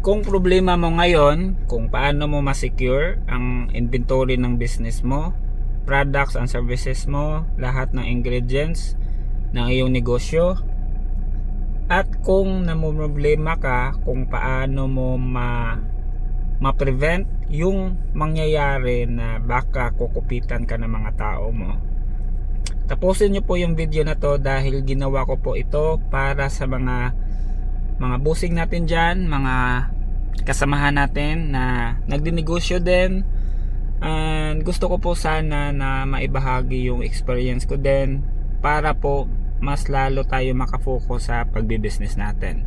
Kung problema mo ngayon, kung paano mo ma-secure ang inventory ng business mo, products and services mo, lahat ng ingredients ng iyong negosyo, at kung namumroblema ka kung paano mo ma-prevent yung mangyayari na baka kukupitan ka ng mga tao mo. Tapusin nyo po yung video na to dahil ginawa ko po ito para sa mga busing natin dyan, mga kasamahan natin na nagdinegosyo din, and gusto ko po sana na maibahagi yung experience ko din para po mas lalo tayo makafocus sa pagbibusiness natin.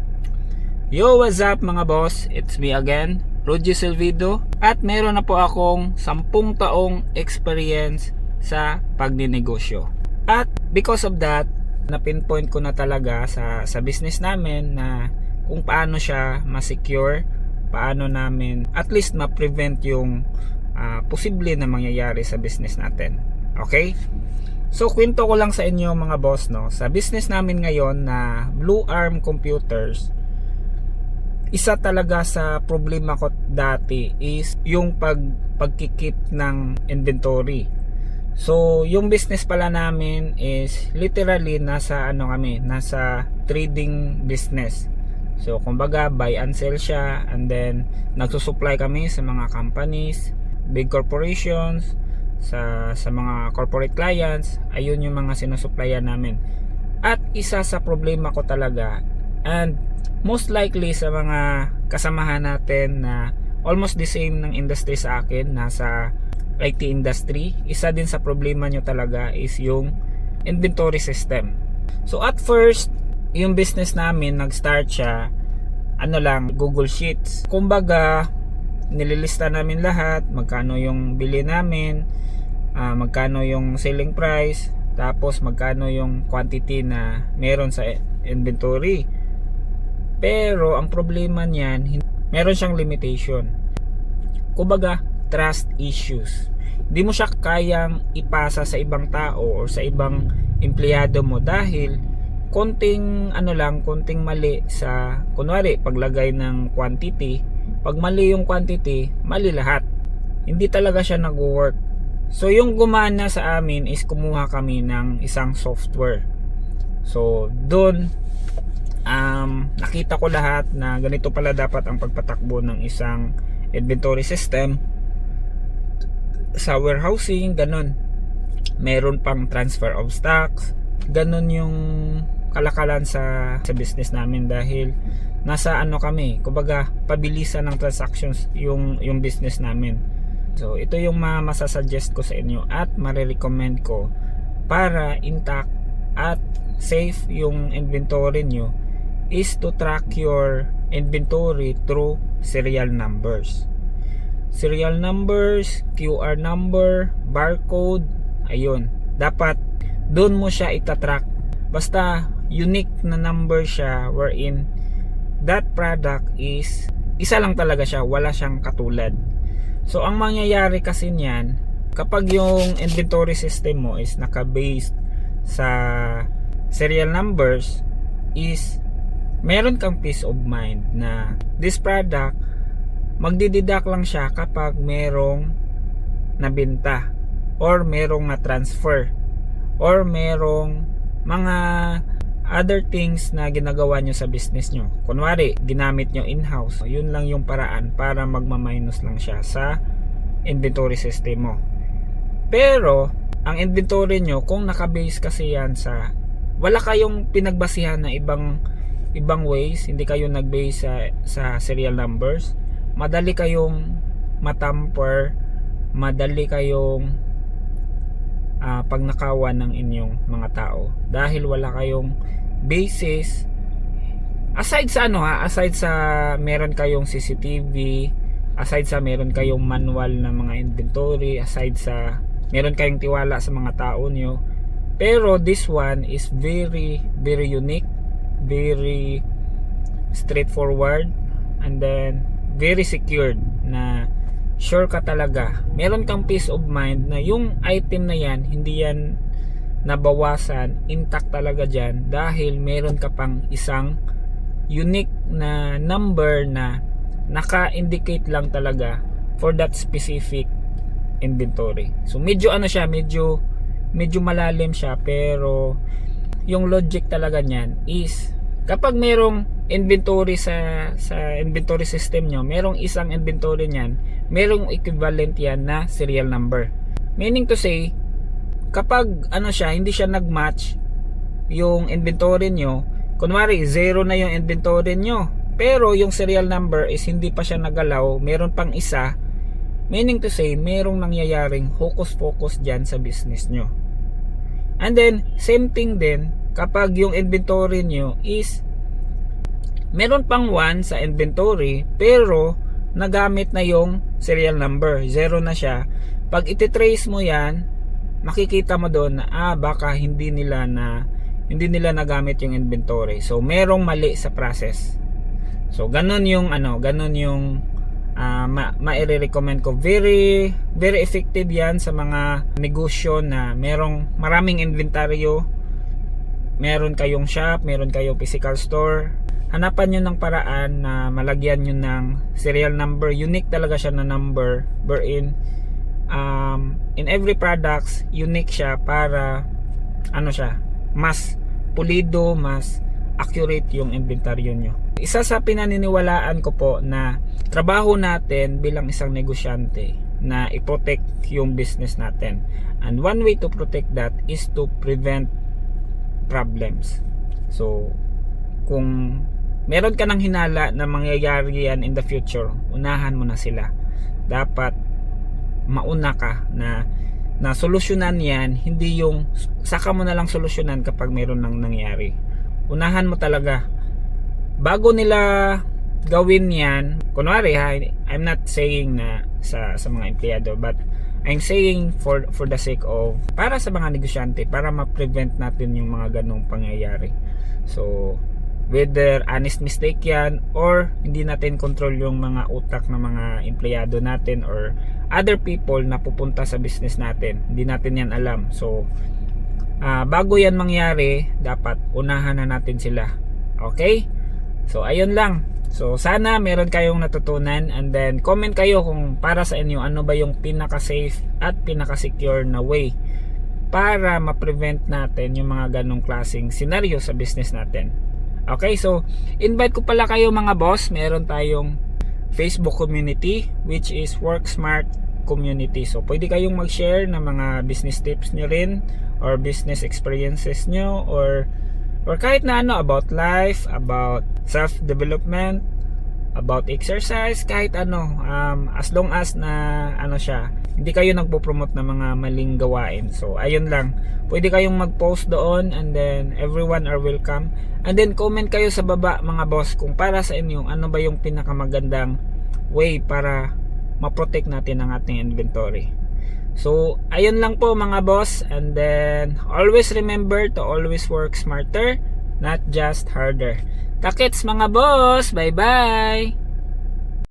Yo, what's up mga boss? It's me again, Roger Silvido, at meron na po akong 10 taong experience sa pagdinegosyo. At because of that, na-pinpoint ko na talaga sa business namin na kung paano siya ma-secure, paano namin at least ma-prevent yung posible na mangyayari sa business natin. Okay? So, kwento ko lang sa inyo mga boss, no? Sa business namin ngayon na Blue Arm Computers, isa talaga sa problema ko dati is yung pagkikip ng inventory. So, yung business pala namin is literally nasa trading business. So, kumbaga buy and sell siya, and then nagsusupply kami sa mga companies, big corporations, sa mga corporate clients. Ayun yung mga sinusupplyan namin. At isa sa problema ko talaga, and most likely sa mga kasamahan natin na almost the same ng industry sa akin, nasa IT industry, isa din sa problema nyo talaga is yung inventory system. So at first, yung business namin nag-start siya Google Sheets. Kumbaga, nililista namin lahat, magkano yung bili namin, magkano yung selling price, tapos magkano yung quantity na meron sa inventory. Pero ang problema niyan, meron siyang limitation. Kumbaga, trust issues. Hindi mo siya kayang ipasa sa ibang tao o sa ibang empleyado mo dahil konting mali sa, kunwari paglagay ng quantity, pag mali yung quantity, mali lahat. Hindi talaga siya nag-work. So yung gumana sa amin is kumuha kami ng isang software. So doon nakita ko lahat na ganito pala dapat ang pagpatakbo ng isang inventory system sa warehousing, ganun. Meron pang transfer of stocks, ganun yung kalakalan sa business namin dahil nasa kami, kumbaga pabilisan ng transactions yung business namin. So ito yung masasuggest ko sa inyo at marirecommend ko para intact at safe yung inventory nyo is to track your inventory through serial numbers. Serial numbers, QR number, barcode, ayun. Dapat doon mo siya itatrack. Basta unique na number siya wherein that product is isa lang talaga siya, wala siyang katulad. So ang mangyayari kasi niyan, kapag yung inventory system mo is naka-based sa serial numbers, is meron kang peace of mind na this product magdideduct lang siya kapag merong nabenta or merong na-transfer or merong mga other things na ginagawa nyo sa business nyo. Kunwari, ginamit nyo in-house. Yun lang yung paraan para magma-minus lang siya sa inventory system mo. Pero, ang inventory nyo, kung nakabase kasi yan sa, wala kayong pinagbasihan na ibang ways, hindi kayo nag-base sa serial numbers, madali kayong matamper, madali kayong pagnakawan ng inyong mga tao dahil wala kayong basis aside sa meron kayong CCTV, aside sa meron kayong manual na mga inventory, aside sa meron kayong tiwala sa mga tao nyo. Pero this one is very very unique, very straightforward, and then very secured na sure ka talaga, meron kang peace of mind na yung item na yan, hindi yan nabawasan, intact talaga dyan dahil meron ka pang isang unique na number na naka-indicate lang talaga for that specific inventory. So medyo ano siya, medyo malalim siya, pero yung logic talaga niyan is kapag merong inventory sa inventory system nyo, merong isang inventory niyan, merong equivalent yan na serial number. Meaning to say, kapag ano siya, hindi siya nag-match yung inventory nyo, kunwari 0 na yung inventory nyo, pero yung serial number is hindi pa siya nagalaw, meron pang isa, meaning to say, merong nangyayaring hocus-pocus dyan sa business nyo. And then, same thing din, kapag yung inventory nyo is meron pang 1 sa inventory, pero nagamit na yung serial number, 0 na siya. Pag ititrace mo yan, makikita mo doon na baka hindi nila nagamit yung inventory. So merong mali sa process. So ganun yung ma-recommend ko. Very very effective yan sa mga negosyo na merong maraming inventaryo. Meron kayong shop, meron kayong physical store. Hanapan nyo ng paraan na malagyan nyo ng serial number. Unique talaga siya na number, wherein in every products unique siya para ano siya, mas pulido, mas accurate yung inventaryo nyo. Isa sa pinaniniwalaan ko po na trabaho natin bilang isang negosyante na i-protect yung business natin. And one way to protect that is to prevent problems. So kung meron ka ng hinala na mangyayari yan in the future, unahan mo na sila. Dapat mauna ka na solusyonan yan, hindi yung saka mo na lang solusyonan kapag meron nang nangyari. Unahan mo talaga. Bago nila gawin yan, kunwari ha, I'm not saying na sa mga empleyado, but I'm saying for the sake of, para sa mga negosyante, para ma-prevent natin yung mga ganong pangyayari. So whether honest mistake yan or hindi natin control yung mga utak ng mga empleyado natin or other people na pupunta sa business natin, hindi natin yan alam. So bago yan mangyari, dapat unahan na natin sila. Okay? So ayun lang. So sana meron kayong natutunan, and then comment kayo kung para sa inyo ano ba yung pinaka-safe at pinaka-secure na way para ma-prevent natin yung mga ganong klaseng scenario sa business natin. Okay, so invite ko pala kayo mga boss. Meron tayong Facebook community which is Work Smart Community. So pwede kayong mag-share ng mga business tips nyo rin, or business experiences nyo, or kahit na ano about life, about self-development, about exercise, kahit ano, as long as na ano siya, hindi kayo nagpo-promote ng mga maling gawain. So ayun lang, pwede kayong mag-post doon, and then everyone are welcome. And then comment kayo sa baba mga boss kung para sa inyo ano ba yung pinakamagandang way para ma-protect natin ang ating inventory. So ayun lang po mga boss, and then always remember to always work smarter, not just harder. Takits mga boss, bye bye.